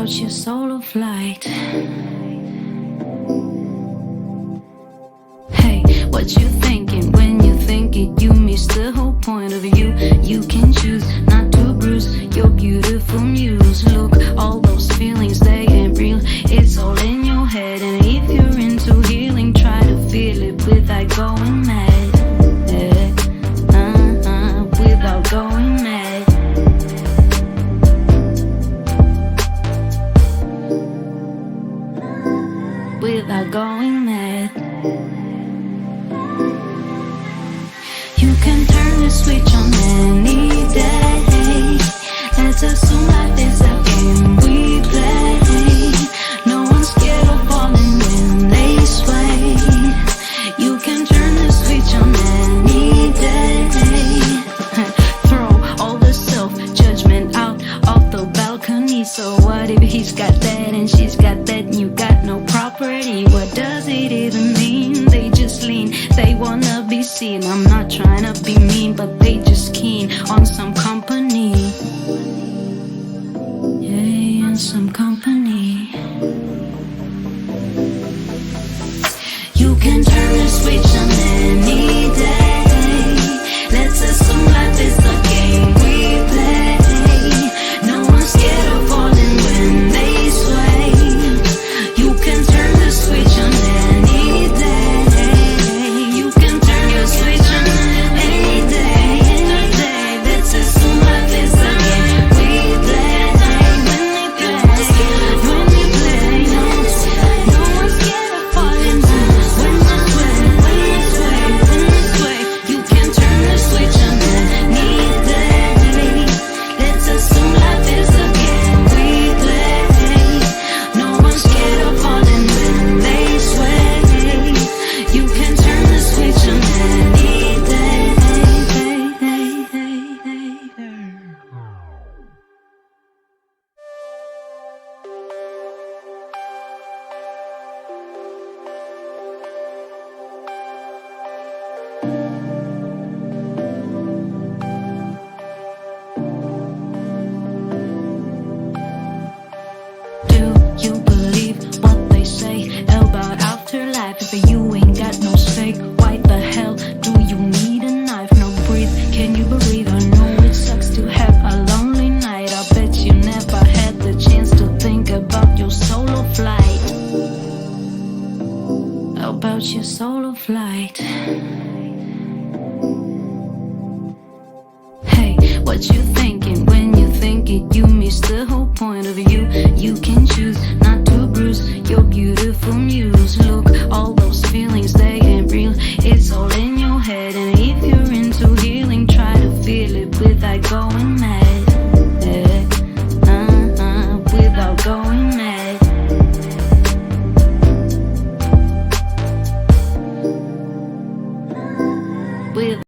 about your solo flight. Hey, what you thinking when you think it? You miss the whole point of you. You can choose not to bruise your beautiful muse. Look, all those feelings, they ain't real. It's all in your head. And if you're into healing, try to feel it without going mad. Yeah. Without going mad. Without going mad. You can turn the switch on any day. Let's assume life is a game we play. No one's scared of falling when they sway. You can turn the switch on any day. Throw all the self-judgment out of the balcony. So what if he's got that and she's got that and you got no property? What does it even mean? They just lean, they wanna be seen. I'm not trying to be mean, but they just keen on some company. Yeah, on some company. You can turn the switch on any day. Let's assume life is a game we play. No one's scared of falling when they sway. You can turn the switch on any day. You can turn your switch on any day. Let's assume life is a game we play. When we play, no one's scared of falling when they sway. You can turn the switch on any day. Let's assume life is a game we play. No one's scared of falling when they sway. You can turn the switch on any day. Do you believe what they say about afterlife? If you ain't got no stake, why the hell do you need a knife? No breathe, can you breathe? I know it sucks to have a lonely night. I bet you never had the chance to think about your solo flight. About your solo flight. Hey, what you think?